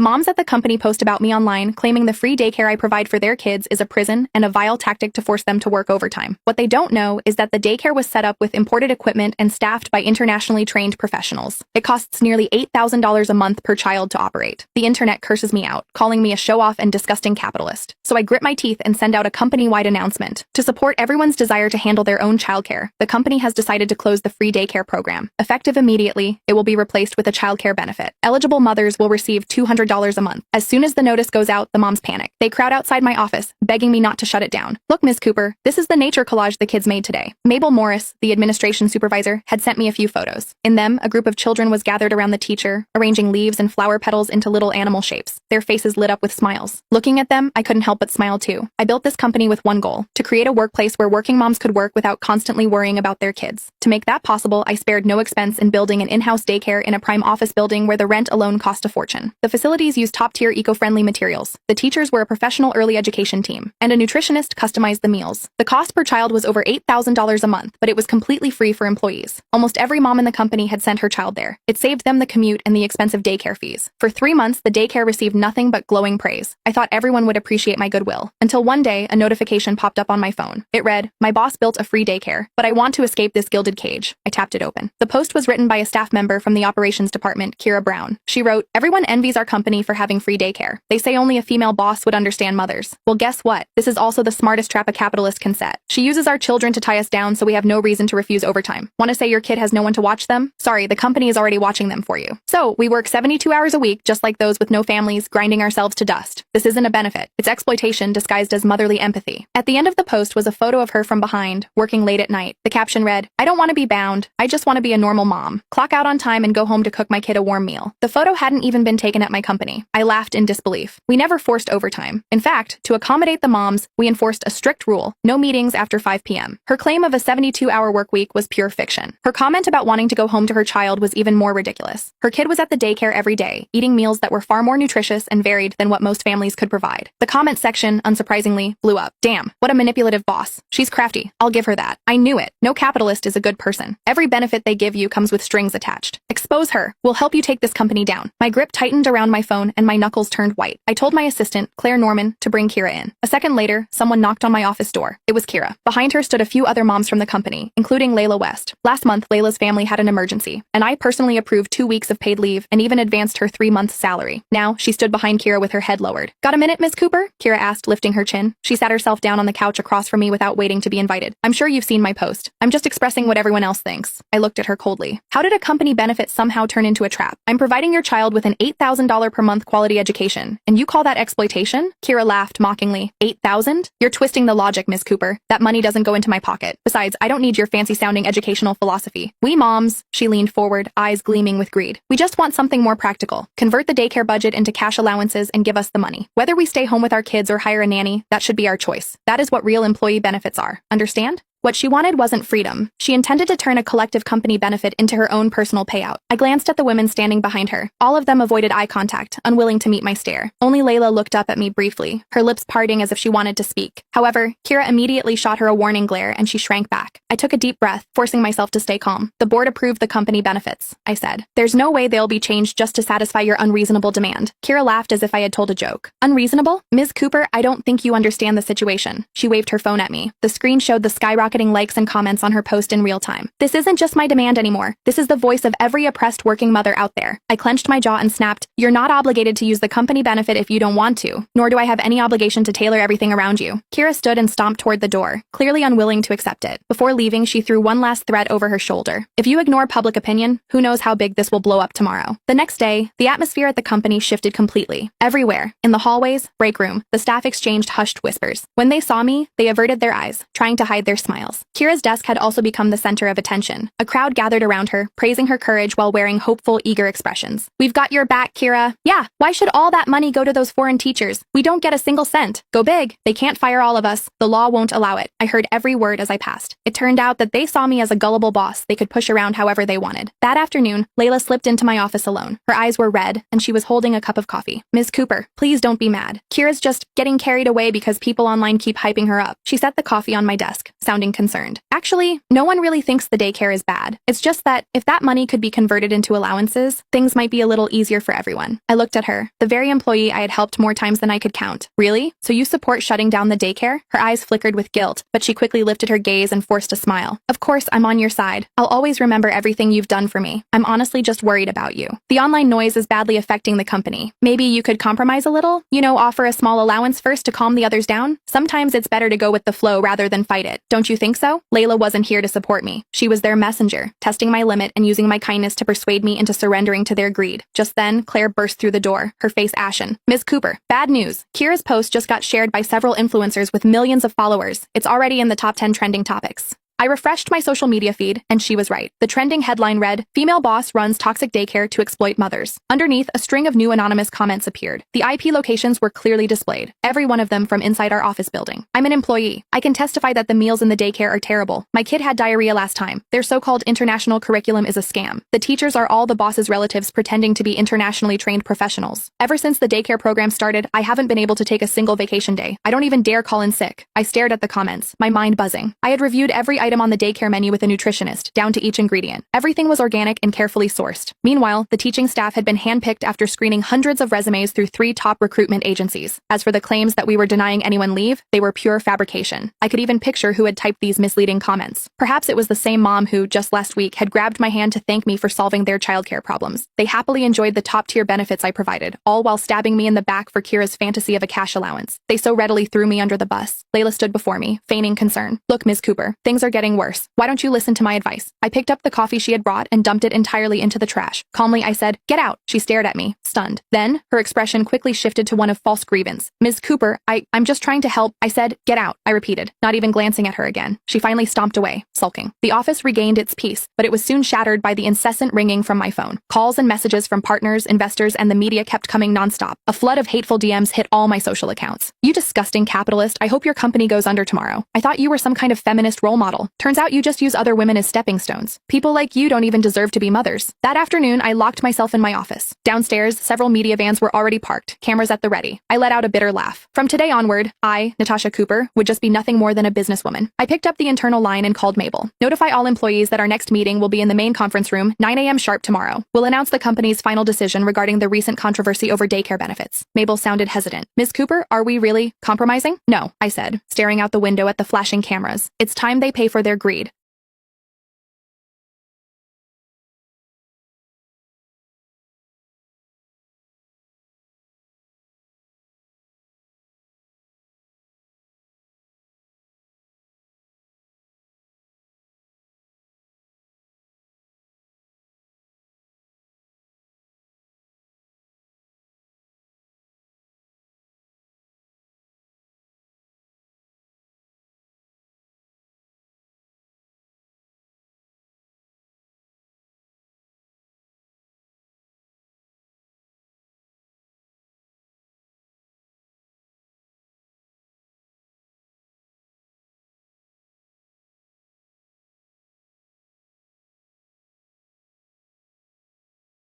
moms at the company post about me online, claiming the free daycare I provide for their kids is a prison and a vile tactic to force them to work overtime. What they don't know is that the daycare was set up with imported equipment and staffed by internationally trained professionals. It costs nearly $8,000 a month per child to operate. The internet curses me out, calling me a show-off and disgusting capitalist. So I grit my teeth and send out a company-wide announcement. To support everyone's desire to handle their own childcare, the company has decided to close the free daycare program. Effective immediately, it will be replaced with a childcare benefit. Eligible mothers will receive $200 a month. As soon as the notice goes out, the moms panic. They crowd outside my office, begging me not to shut it down. Look, Ms. Cooper, this is the nature collage the kids made today. Mabel Morris, the administration supervisor, had sent me a few photos. In them, a group of children was gathered around the teacher, arranging leaves and flower petals into little animal shapes. Their faces lit up with smiles. Looking at them, I couldn't help but smile too. I built this company with one goal: to create a workplace where working moms could work without constantly worrying about their kids. To make that possible, I spared no expense in building an in-house daycare in a prime office building where the rent alone cost a fortune. The facilities used top-tier eco-friendly materials. The teachers were a professional early education team, and a nutritionist customized the meals. The cost per child was over $8,000 a month, but it was completely free for employees. Almost every mom in the company had sent her child there. It saved them the commute and the expensive daycare fees. For 3 months, the daycare received nothing but glowing praise. I thought everyone would appreciate my goodwill. Until one day, a notification popped up on my phone. It read, "My boss built a free daycare, but I want to escape this gilded cage." I tapped it open. The post was written by a staff member from the operations department, Kira Brown. She wrote, "Everyone envies our company for having free daycare. They say only a female boss would understand mothers. Well, guess what? This is also the smartest trap a capitalist can set. She uses our children to tie us down so we have no reason to refuse overtime. Want to say your kid has no one to watch them? Sorry, the company is already watching them for you. So, we work 72 hours a week just like those with no families, grinding ourselves to dust. This isn't a benefit. It's exploitation disguised as motherly empathy." At the end of the post was a photo of her from behind, working late at night. The caption read, "I don't want to be bound. I just want to be a normal mom. Clock out on time and go home to cook my kid a warm meal." The photo hadn't even been taken at my company. I laughed in disbelief. We never forced overtime. In fact, to accommodate the moms, we enforced a strict rule: no meetings after 5 p.m. Her claim of a 72-hour work week was pure fiction. Her comment about wanting to go home to her child was even more ridiculous. Her kid was at the daycare every day, eating meals that were far more nutritious and varied than what most families could provide. The comment section, unsurprisingly, blew up. Damn, what a manipulative boss. She's crafty. I'll give her that. I knew it. No capitalist is a good person. Every benefit they give you comes with strings attached. Expose her. We'll help you take this company down. My grip tightened around my phone and my knuckles turned white. I told my assistant, Claire Norman, to bring Kira in. A second later, someone knocked on my office door. It was Kira. Behind her stood a few other moms from the company, including Layla West. Last month, Layla's family had an emergency, and I personally approved 2 weeks of paid leave and even advanced her 3 months' salary. Now, she stood behind Kira with her head lowered. "Got a minute, Miss Cooper?" Kira asked, lifting her chin. She sat herself down on the couch across from me without waiting to be invited. "I'm sure you've seen my post. I'm just expressing what everyone else thinks." I looked at her coldly. How did a company benefit somehow turn into a trap? I'm providing your child with an $8,000 per month quality education, and you call that exploitation? Kira laughed mockingly. 8,000? You're twisting the logic, Miss Cooper. That money doesn't go into my pocket. Besides, I don't need your fancy-sounding educational philosophy. We moms, she leaned forward, eyes gleaming with greed. We just want something more practical. Convert the daycare budget into cash allowances and give us the money. Whether we stay home with our kids or hire a nanny, that should be our choice. That is what real employee benefits are. Understand? What she wanted wasn't freedom. She intended to turn a collective company benefit into her own personal payout. I glanced at the women standing behind her. All of them avoided eye contact, unwilling to meet my stare. Only Layla looked up at me briefly, her lips parting as if she wanted to speak. However, Kira immediately shot her a warning glare and she shrank back. I took a deep breath, forcing myself to stay calm. "The board approved the company benefits," I said. "There's no way they'll be changed just to satisfy your unreasonable demand." Kira laughed as if I had told a joke. "Unreasonable? Ms. Cooper, I don't think you understand the situation." She waved her phone at me. The screen showed the skyrocketing likes and comments on her post in real time. "This isn't just my demand anymore. This is the voice of every oppressed working mother out there." I clenched my jaw and snapped, "You're not obligated to use the company benefit if you don't want to, nor do I have any obligation to tailor everything around you." Kira stood and stomped toward the door, clearly unwilling to accept it. Before leaving, she threw one last threat over her shoulder. "If you ignore public opinion, who knows how big this will blow up tomorrow." The next day, the atmosphere at the company shifted completely. Everywhere, in the hallways, break room, the staff exchanged hushed whispers. When they saw me, they averted their eyes, trying to hide their smiles. Kira's desk had also become the center of attention. A crowd gathered around her, praising her courage while wearing hopeful, eager expressions. "We've got your back, Kira." "Yeah, why should all that money go to those foreign teachers? We don't get a single cent." "Go big. They can't fire all of us. The law won't allow it." I heard every word as I passed. It turned out that they saw me as a gullible boss they could push around however they wanted. That afternoon, Layla slipped into my office alone. Her eyes were red, and she was holding a cup of coffee. "Ms. Cooper, please don't be mad. Kira's just getting carried away because people online keep hyping her up." She set the coffee on my desk, sounding feigning concerned. Actually, no one really thinks the daycare is bad. It's just that if that money could be converted into allowances, things might be a little easier for everyone. I looked at her, the very employee I had helped more times than I could count. Really? So you support shutting down the daycare? Her eyes flickered with guilt, but she quickly lifted her gaze and forced a smile. Of course, I'm on your side. I'll always remember everything you've done for me. I'm honestly just worried about you. The online noise is badly affecting the company. Maybe you could compromise a little? Offer a small allowance first to calm the others down? Sometimes it's better to go with the flow rather than fight it. Don't you think so? Layla wasn't here to support me. She was their messenger, testing my limit and using my kindness to persuade me into surrendering to their greed. Just then, Claire burst through the door, her face ashen. Ms. Cooper, bad news. Kira's post just got shared by several influencers with millions of followers. It's already in the top 10 trending topics. I refreshed my social media feed, and she was right. The trending headline read, "Female boss runs toxic daycare to exploit mothers." Underneath, a string of new anonymous comments appeared. The IP locations were clearly displayed, every one of them from inside our office building. I'm an employee. I can testify that the meals in the daycare are terrible. My kid had diarrhea last time. Their so-called international curriculum is a scam. The teachers are all the boss's relatives pretending to be internationally trained professionals. Ever since the daycare program started, I haven't been able to take a single vacation day. I don't even dare call in sick. I stared at the comments, my mind buzzing. I had reviewed every item on the daycare menu with a nutritionist, down to each ingredient. Everything was organic and carefully sourced. Meanwhile, the teaching staff had been handpicked after screening hundreds of resumes through 3 top recruitment agencies. As for the claims that we were denying anyone leave, they were pure fabrication. I could even picture who had typed these misleading comments. Perhaps it was the same mom who, just last week, had grabbed my hand to thank me for solving their childcare problems. They happily enjoyed the top-tier benefits I provided, all while stabbing me in the back for Kira's fantasy of a cash allowance. They so readily threw me under the bus. Layla stood before me, feigning concern. "Look, Ms. Cooper, things are getting worse. Why don't you listen to my advice?" I picked up the coffee she had brought and dumped it entirely into the trash. Calmly, I said, "Get out." She stared at me, stunned. Then, her expression quickly shifted to one of false grievance. "Ms. Cooper, I'm just trying to help." I said, "Get out," I repeated, not even glancing at her again. She finally stomped away, sulking. The office regained its peace, but it was soon shattered by the incessant ringing from my phone. Calls and messages from partners, investors, and the media kept coming nonstop. A flood of hateful DMs hit all my social accounts. "You disgusting capitalist, I hope your company goes under tomorrow. I thought you were some kind of feminist role model. Turns out you just use other women as stepping stones. People like you don't even deserve to be mothers." That afternoon, I locked myself in my office. Downstairs, several media vans were already parked, cameras at the ready. I let out a bitter laugh. From today onward, I, Natasha Cooper, would just be nothing more than a businesswoman. I picked up the internal line and called Mabel. "Notify all employees that our next meeting will be in the main conference room, 9 a.m. sharp tomorrow. We'll announce the company's final decision regarding the recent controversy over daycare benefits." Mabel sounded hesitant. "Ms. Cooper, are we really compromising?" "No," I said, staring out the window at the flashing cameras. "It's time they pay for their greed.